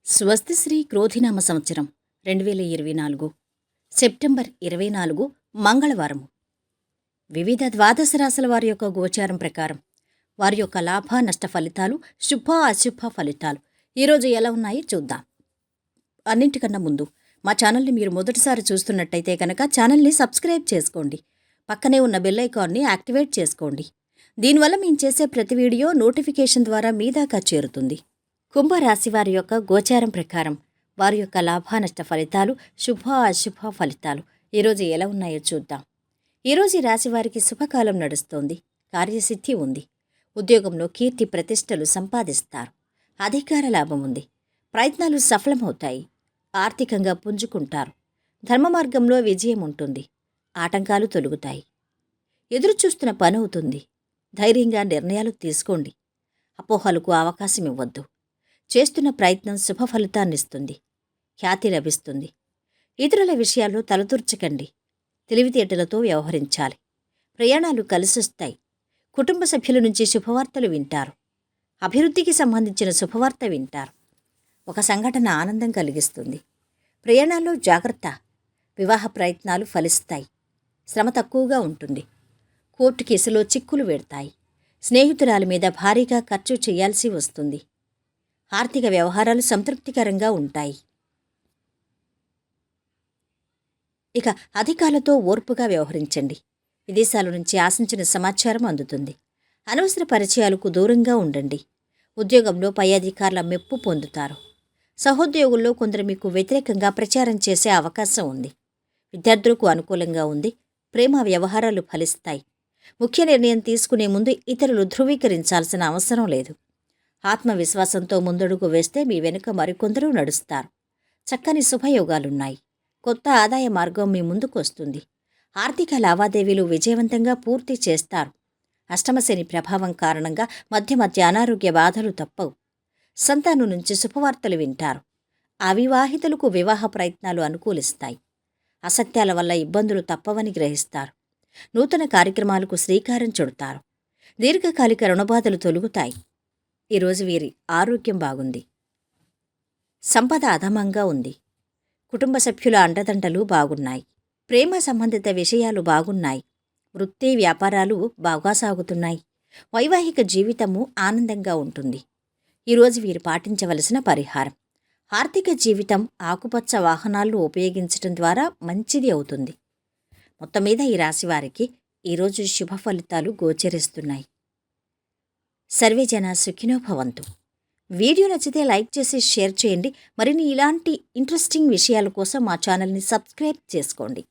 స్వస్తిశ్రీ క్రోధినామ సంవత్సరం 2024 సెప్టెంబర్ 24 మంగళవారము. వివిధ ద్వాదశ రాశుల వారి యొక్క గోచారం ప్రకారం వారి యొక్క లాభ నష్ట ఫలితాలు, శుభ అశుభ ఫలితాలు ఈరోజు ఎలా ఉన్నాయో చూద్దాం. అన్నింటికన్నా ముందు మా ఛానల్ని మీరు మొదటిసారి చూస్తున్నట్టయితే కనుక ఛానల్ని సబ్స్క్రైబ్ చేసుకోండి. పక్కనే ఉన్న బెల్ ఐకాన్ని యాక్టివేట్ చేసుకోండి. దీనివల్ల మేము చేసే ప్రతి వీడియో నోటిఫికేషన్ ద్వారా మీ దాకా చేరుతుంది. కుంభరాశి వారి యొక్క గోచారం ప్రకారం వారి యొక్క లాభ నష్ట ఫలితాలు, శుభ అశుభ ఫలితాలు ఈరోజు ఎలా ఉన్నాయో చూద్దాం. ఈరోజు ఈ రాశి వారికి శుభకాలం నడుస్తోంది. కార్యసిద్ధి ఉంది. ఉద్యోగంలో కీర్తి ప్రతిష్టలు సంపాదిస్తారు. అధికార లాభం ఉంది. ప్రయత్నాలు సఫలమవుతాయి. ఆర్థికంగా పుంజుకుంటారు. ధర్మ మార్గంలో విజయం ఉంటుంది. ఆటంకాలు తొలుగుతాయి. ఎదురుచూస్తున్న పని అవుతుంది. ధైర్యంగా నిర్ణయాలు తీసుకోండి. అపోహలకు అవకాశం ఇవ్వద్దు. చేస్తున్న ప్రయత్నం శుభ ఫలితాన్నిస్తుంది. ఖ్యాతి లభిస్తుంది. ఇతరుల విషయాల్లో తలదూర్చకండి. తెలివితేటలతో వ్యవహరించాలి. ప్రయాణాలు కలిసొస్తాయి. కుటుంబ సభ్యుల నుంచి శుభవార్తలు వింటారు. అభివృద్ధికి సంబంధించిన శుభవార్త వింటారు. ఒక సంఘటన ఆనందం కలిగిస్తుంది. ప్రయాణాల్లో జాగ్రత్త. వివాహ ప్రయత్నాలు ఫలిస్తాయి. శ్రమ తక్కువగా ఉంటుంది. కోర్టు కేసులో చిక్కులు వెడతాయి. స్నేహితురాలి మీద భారీగా ఖర్చు చేయాల్సి వస్తుంది. ఆర్థిక వ్యవహారాలు సంతృప్తికరంగా ఉంటాయి. ఇక అధికారులతో ఓర్పుగా వ్యవహరించండి. విదేశాల నుంచి ఆశించిన సమాచారం అందుతుంది. అనవసర పరిచయాలకు దూరంగా ఉండండి. ఉద్యోగంలో పై అధికారుల మెప్పు పొందుతారు. సహోద్యోగుల్లో కొందరు మీకు వ్యతిరేకంగా ప్రచారం చేసే అవకాశం ఉంది. విద్యార్థులకు అనుకూలంగా ఉంది. ప్రేమ వ్యవహారాలు ఫలిస్తాయి. ముఖ్య నిర్ణయం తీసుకునే ముందు ఇతరులు ధృవీకరించాల్సిన అవసరం లేదు. ఆత్మవిశ్వాసంతో ముందడుగు వేస్తే మీ వెనుక మరికొందరు నడుస్తారు. చక్కని శుభయోగాలున్నాయి. కొత్త ఆదాయ మార్గం మీ ముందుకు వస్తుంది. ఆర్థిక లావాదేవీలు విజయవంతంగా పూర్తి చేస్తారు. అష్టమశని ప్రభావం కారణంగా మధ్య మధ్య అనారోగ్య బాధలు తప్పవు. సంతానం నుంచి శుభవార్తలు వింటారు. అవివాహితులకు వివాహ ప్రయత్నాలు అనుకూలిస్తాయి. అసత్యాల వల్ల ఇబ్బందులు తప్పవని గ్రహిస్తారు. నూతన కార్యక్రమాలకు శ్రీకారం చుడతారు. దీర్ఘకాలిక రుణబాధలు తొలుగుతాయి. ఈరోజు వీరి ఆరోగ్యం బాగుంది. సంపద అధమంగా ఉంది. కుటుంబ సభ్యుల అండదండలు బాగున్నాయి. ప్రేమ సంబంధిత విషయాలు బాగున్నాయి. వృత్తి వ్యాపారాలు బాగా సాగుతున్నాయి. వైవాహిక జీవితము ఆనందంగా ఉంటుంది. ఈరోజు వీరు పాటించవలసిన పరిహారం: ఆర్థిక జీవితం ఆకుపచ్చ వాహనాలను ఉపయోగించడం ద్వారా మంచిది అవుతుంది. మొత్తం మీద ఈ రాశివారికి ఈరోజు శుభ ఫలితాలు గోచరిస్తున్నాయి. సర్వే జన సుఖినో భవంతు. వీడియో నచ్చితే లైక్ చేసి షేర్ చేయండి. మరిన్ని ఇలాంటి ఇంట్రెస్టింగ్ విషయాల కోసం మా ఛానల్ని సబ్స్క్రైబ్ చేసుకోండి.